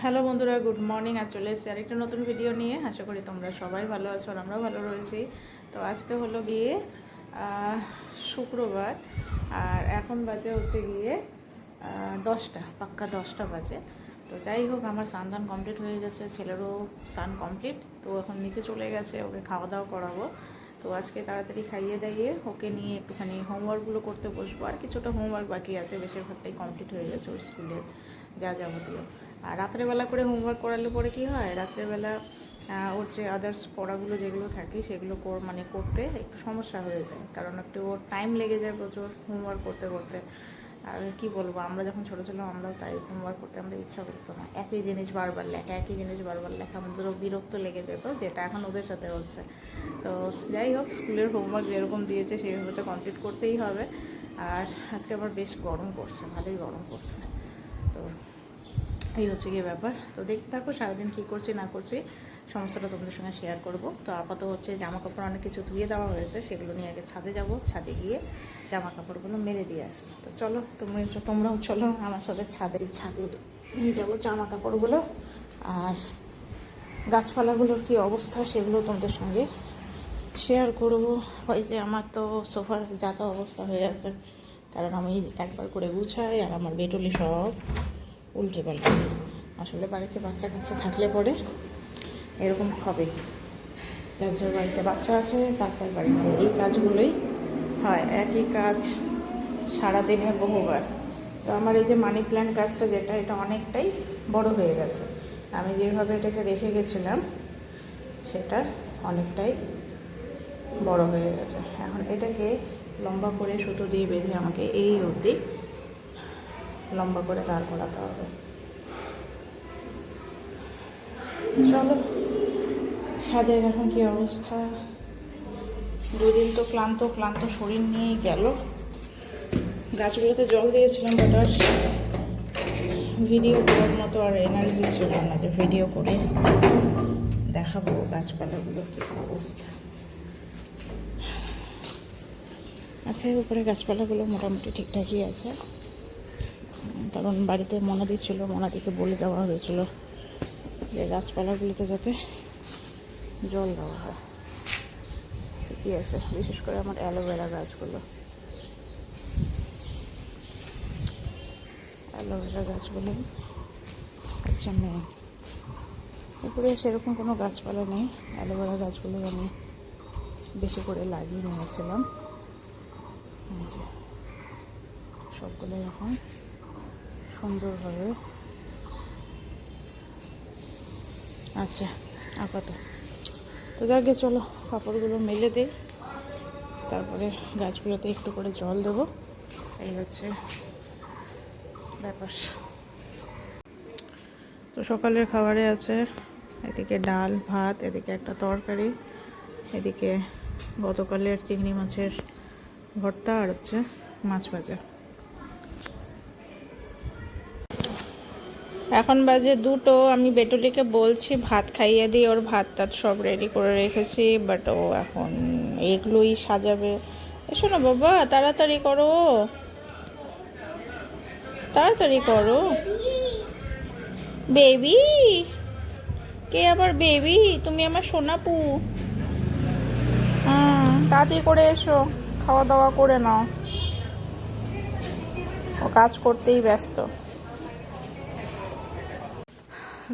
Hello বন্ধুরা, good morning. আজ চলে এসেছি আরেকটা নতুন ভিডিও নিয়ে। আশা করি তোমরা সবাই ভালো আছো আর আমরাও ভালো রয়েছি। তো আজকে হলো গিয়ে শুক্রবার, আর এখন বাজে হচ্ছে গিয়ে 10টা, পাক্কা 10টা বাজে। তো যাই হোক, আমার স্নান কমপ্লিট হয়ে গেছে, ছেলেরও স্নান কমপ্লিট। তো এখন নিচে চলে গেছে, ওকে খাওয়া দাওয়া করাবো। তো আজকে তাড়াতাড়ি খাইয়ে দাইয়ে ওকে নিয়ে একটুখানি হোমওয়ার্কগুলো করতে বসবো। আর কিছুটা হোমওয়ার্ক বাকি আছে, বেশিরভাগটাই কমপ্লিট হয়ে গেছে ওর স্কুলের যা যাবতীয়। আর রাত্রেবেলা করে হোমওয়ার্ক করালে পরে কী হয়, রাত্রেবেলা ওর যে আদার্স পড়াগুলো যেগুলো থাকে সেগুলো করতে একটু সমস্যা হয়ে যায়, কারণ একটু ওর টাইম লেগে যায় প্রচুর হোমওয়ার্ক করতে করতে। আর কি বলবো, আমরা যখন ছোটো ছিলাম আমরাও তাই হোমওয়ার্ক করতে আমাদের ইচ্ছা করতো না। একই জিনিস বারবার লেখা আমাদেরও বিরক্ত লেগে যেত, যেটা এখন ওদের সাথে হচ্ছে। তো যাই হোক, স্কুলের হোমওয়ার্ক যেরকম দিয়েছে সেইভাবে তো কমপ্লিট করতেই হবে। আর আজকে আবার বেশ গরম করছে, ভালোই গরম করছে। তো এই হচ্ছে গিয়ে ব্যাপার। তো দেখতে থাকো সারাদিন কী করছি না করছি, সমস্যাটা তোমাদের সঙ্গে শেয়ার করব। তো আপাতত হচ্ছে জামা কাপড় অনেক কিছু ধুয়ে দেওয়া হয়েছে, সেগুলো নিয়ে আগে ছাদে যাব, ছাদে গিয়ে জামা কাপড়গুলো মেলে দিয়ে আসি। তো চলো, তোমরাও চলো আমার সাথে ছাদে নিয়ে যাবো জামা কাপড়গুলো। আর গাছপালাগুলোর কী অবস্থা সেগুলো তোমাদের সঙ্গে শেয়ার করবো। ওই যে আমার তো সোফার যাতা অবস্থা হয়ে আছে, কারণ আমি একবার করে গুছাই আর আমার বেটুলি সব উল্টে পাল্টে। আসলে বাড়িতে বাচ্চা কাচ্চা থাকলে পরে এরকম হবে। যার যার বাড়িতে বাচ্চা আছে তারপর বাড়িতে এই কাজগুলোই হয়, একই কাজ সারাদিনে বহুবার। তো আমার এই যে মানি প্ল্যান্ট গাছটা, যেটা এটা অনেকটাই বড় হয়ে গেছে। আমি যেভাবে এটাকে রেখে গেছিলাম সেটা অনেকটাই বড় হয়ে গেছে। এখন এটাকে লম্বা করে সুতো দিয়ে বেঁধে আমাকে এই অবধি লম্বা করে দাঁড় করাতে হবে। চলো, ছাদের এখন কী অবস্থা। দুদিন তো ক্লান্ত শরীর নিয়েই গেল। গাছগুলোতে জল দিয়েছিলাম, বাট আর ভিডিও করার মতো আর এনার্জি ছিল না যে ভিডিও করে দেখাবো গাছপালাগুলোর কী অবস্থা। আচ্ছা, উপরে গাছপালাগুলো মোটামুটি ঠিকঠাকই আছে, কারণ বাড়িতে মনাদি ছিল, মনাদিকে বলে যাওয়া হয়েছিল যে গাছপালাগুলিতে যাতে জল দেওয়া হয়। ঠিকই আছে, বিশেষ করে আমার অ্যালোভেরা গাছগুলো হচ্ছে মেয়ে। উপরে সেরকম কোনো গাছপালা নেই, অ্যালোভেরা গাছগুলো আমি বেশি করে লাগিয়ে নিয়েছিলাম। সবগুলোই এখন সুন্দরভাবে আচ্ছা আপাতত। তো যাকে চলো কাপড়গুলো মেলে দেই, তারপরে গাছগুলোতে একটু করে জল দেবো। এই হচ্ছে ব্যাপার। তো সকালের খাবারে আছে এদিকে ডাল ভাত, এদিকে একটা তরকারি, এদিকে গতকালের চিংড়ি মাছের ভর্তা, আর হচ্ছে মাছ ভাজা। এখন বাজে 2টো। আমি বেটুলিকে বলছি ভাত খাইয়ে দিই, ওর ভাত টাত সব রেডি করে রেখেছি, বাট ও এখন এগুলোই সাজাবে। এসো না বাবা, তাড়াতাড়ি করো, তাড়াতাড়ি করো। বেবি? কে আবার বেবি? তুমি আমার সোনাপু। তাড়াতাড়ি করে এসো, খাওয়া দাওয়া করে নাও। ও কাজ করতেই ব্যস্ত।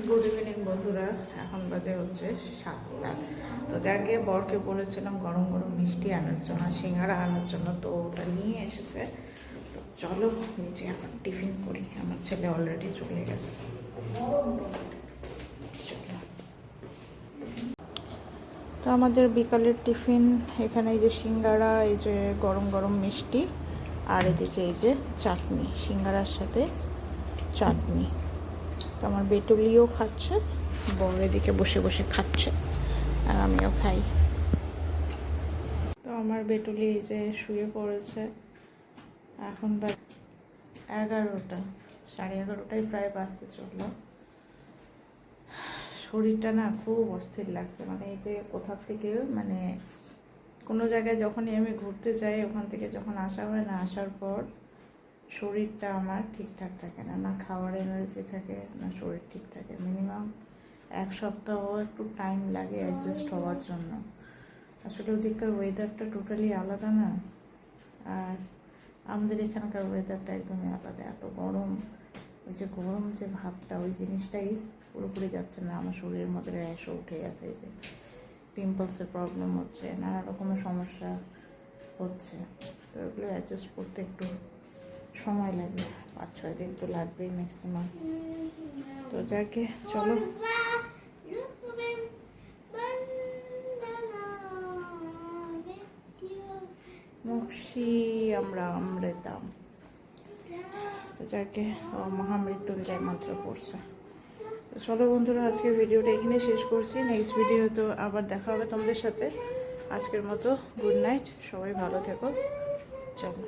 গুড ইভিনিং বন্ধুরা, এখন বাজে হচ্ছে 7টা। তো যাকে বরকে বলেছিলাম গরম গরম মিষ্টি আনার জন্য, সিঙ্গারা আনার জন্য, তো ওটা নিয়ে এসেছে। তো চলো নিচে এখন টিফিন করি, আমার ছেলে অলরেডি চলে গেছে। চলো। তো আমাদের বিকালের টিফিন এখানে এই যে সিঙ্গারা, এই যে গরম গরম মিষ্টি, আর এদিকে এই যে চাটনি, সিঙ্গারার সাথে চাটনি। তো আমার বেটুলিও খাচ্ছে, বড় এদিকে বসে বসে খাচ্ছে, আর আমিও খাই। তো আমার বেটুলি এই যে শুয়ে পড়েছে। এখন 11টা, 11:30 প্রায় বাজতে চললো। শরীরটা না খুব অস্থির লাগছে, মানে এই যে কোথার থেকে মানে কোনো জায়গায় যখনই আমি ঘুরতে যাই, ওখান থেকে যখন আসা হয় না, আসার পর শরীরটা আমার ঠিকঠাক থাকে না, না খাওয়ার এনার্জি থাকে, না শরীর ঠিক থাকে। মিনিমাম 1 সপ্তাহ একটু টাইম লাগে অ্যাডজাস্ট হওয়ার জন্য। আসলে ওদিককার ওয়েদারটা টোটালি আলাদা না, আর আমাদের এখানকার ওয়েদারটা একদমই আলাদা। এত গরম, ওই যে গরম যে ভাবটা, ওই জিনিসটাই পুরোপুরি যাচ্ছে না। আমার শরীরের মধ্যে র্যাশও উঠে গেছে, এই যে পিম্পলসের প্রবলেম হচ্ছে, নানা রকমের সমস্যা হচ্ছে। তো এগুলো অ্যাডজাস্ট করতে একটু সময় লাগবে, 5-6 দিন তো লাগবেই ম্যাক্সিমাম। তো যাকে চলো, মুখি আমরা অমৃতাম। তো যাকে মহামৃত্যুঞ্জয় মন্ত্র পড়ছে। তো চলো বন্ধুরা, আজকের ভিডিওটা এখানে শেষ করছি। নেক্সট ভিডিও তো আবার দেখা হবে তোমাদের সাথে। আজকের মতো গুড নাইট, সবাই ভালো থেকো। চলো।